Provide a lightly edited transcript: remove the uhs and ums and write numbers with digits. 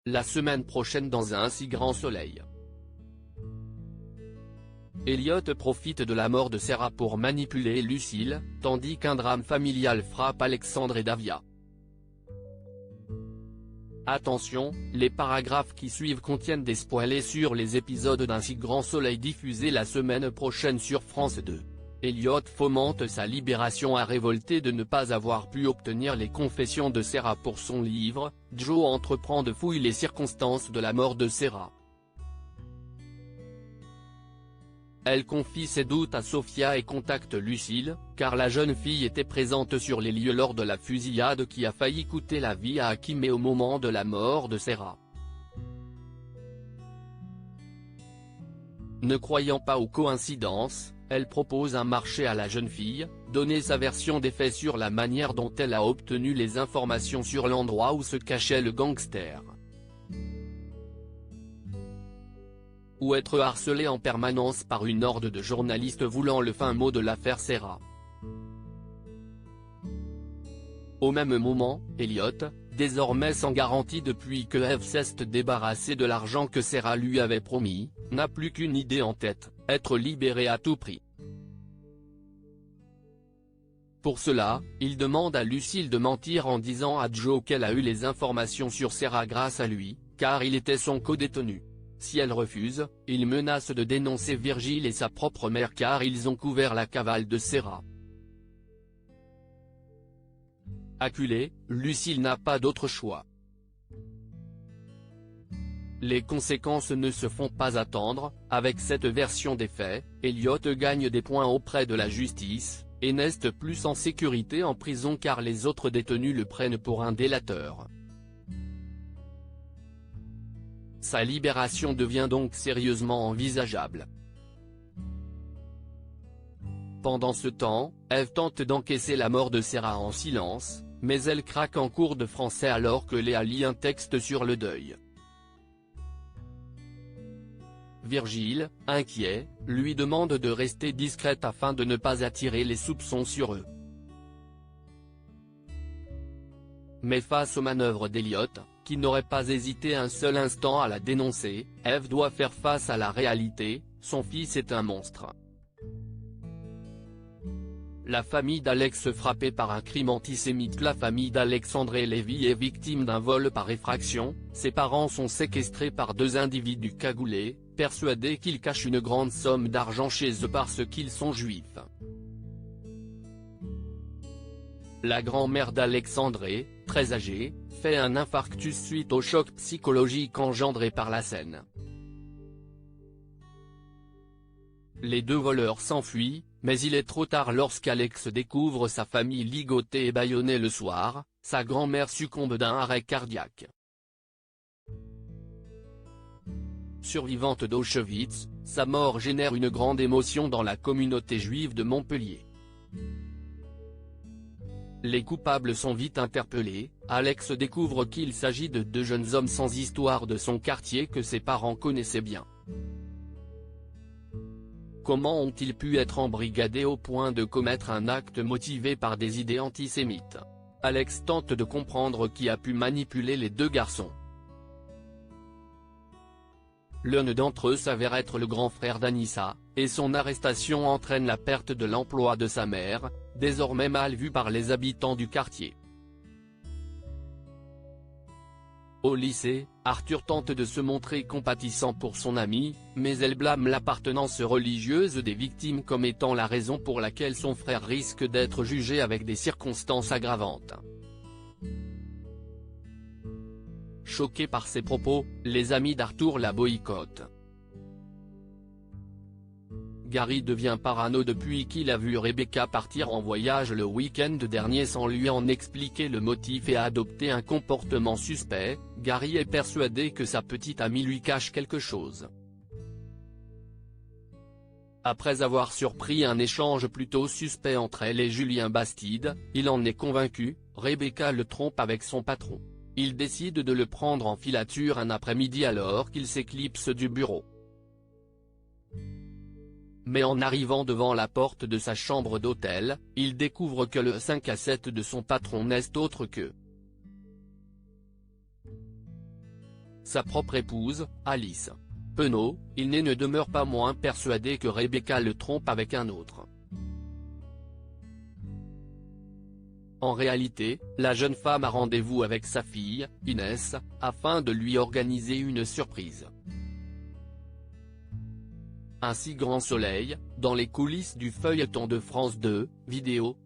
la semaine prochaine dans un si grand soleil. Elliot profite de la mort de Sarah pour manipuler Lucille, tandis qu'un drame familial frappe Alexandre et Davia. Attention, les paragraphes qui suivent contiennent des spoilers sur les épisodes d'Un si grand soleil diffusés la semaine prochaine sur France 2. Elliot fomente sa libération à révolté de ne pas avoir pu obtenir les confessions de Sarah pour son livre. Joe entreprend de fouiller les circonstances de la mort de Sarah. Elle confie ses doutes à Sophia et contacte Lucille, car la jeune fille était présente sur les lieux lors de la fusillade qui a failli coûter la vie à Hakim au moment de la mort de Sarah. Ne croyant pas aux coïncidences, elle propose un marché à la jeune fille, donner sa version des faits sur la manière dont elle a obtenu les informations sur l'endroit où se cachait le gangster. Ou être harcelée en permanence par une horde de journalistes voulant le fin mot de l'affaire Sarah. Au même moment, Elliot, désormais sans garantie depuis que Eve s'est débarrassée de l'argent que Sarah lui avait promis, n'a plus qu'une idée en tête, être libéré à tout prix. Pour cela, il demande à Lucille de mentir en disant à Joe qu'elle a eu les informations sur Sarah grâce à lui, car il était son codétenu. Si elle refuse, il menace de dénoncer Virgile et sa propre mère car ils ont couvert la cavale de Sarah. Acculée, Lucille n'a pas d'autre choix. Les conséquences ne se font pas attendre. Avec cette version des faits, Elliot gagne des points auprès de la justice, et n'est plus en sécurité en prison car les autres détenus le prennent pour un délateur. Sa libération devient donc sérieusement envisageable. Pendant ce temps, Eve tente d'encaisser la mort de Sarah en silence, mais elle craque en cours de français alors que Léa lit un texte sur le deuil. Virgile, inquiet, lui demande de rester discrète afin de ne pas attirer les soupçons sur eux. Mais face aux manœuvres d'Elliot, qui n'aurait pas hésité un seul instant à la dénoncer, Eve doit faire face à la réalité, son fils est un monstre. La famille d'Alex frappée par un crime antisémite. La famille d'Alexandre Lévy est victime d'un vol par effraction, ses parents sont séquestrés par deux individus cagoulés, persuadés qu'ils cachent une grande somme d'argent chez eux parce qu'ils sont juifs. La grand-mère d'Alexandre, très âgée, fait un infarctus suite au choc psychologique engendré par la scène. Les deux voleurs s'enfuient, mais il est trop tard lorsqu'Alex découvre sa famille ligotée et bâillonnée le soir. Sa grand-mère succombe d'un arrêt cardiaque. Survivante d'Auschwitz, sa mort génère une grande émotion dans la communauté juive de Montpellier. Les coupables sont vite interpellés. Alex découvre qu'il s'agit de deux jeunes hommes sans histoire de son quartier que ses parents connaissaient bien. Comment ont-ils pu être embrigadés au point de commettre un acte motivé par des idées antisémites? Alex tente de comprendre qui a pu manipuler les deux garçons. L'un d'entre eux s'avère être le grand frère d'Anissa, et son arrestation entraîne la perte de l'emploi de sa mère, désormais mal vue par les habitants du quartier. Au lycée, Arthur tente de se montrer compatissant pour son ami, mais elle blâme l'appartenance religieuse des victimes comme étant la raison pour laquelle son frère risque d'être jugé avec des circonstances aggravantes. Choqués par ses propos, les amis d'Arthur la boycottent. Gary devient parano depuis qu'il a vu Rebecca partir en voyage le week-end dernier sans lui en expliquer le motif et a adopté un comportement suspect. Gary est persuadé que sa petite amie lui cache quelque chose. Après avoir surpris un échange plutôt suspect entre elle et Julien Bastide, il en est convaincu, Rebecca le trompe avec son patron. Il décide de le prendre en filature un après-midi alors qu'il s'éclipse du bureau. Mais en arrivant devant la porte de sa chambre d'hôtel, il découvre que le 5 à 7 de son patron n'est autre que sa propre épouse, Alice Penaud, il ne demeure pas moins persuadé que Rebecca le trompe avec un autre. En réalité, la jeune femme a rendez-vous avec sa fille, Inès, afin de lui organiser une surprise. Ainsi Grand Soleil, dans les coulisses du feuilleton de France 2, vidéo,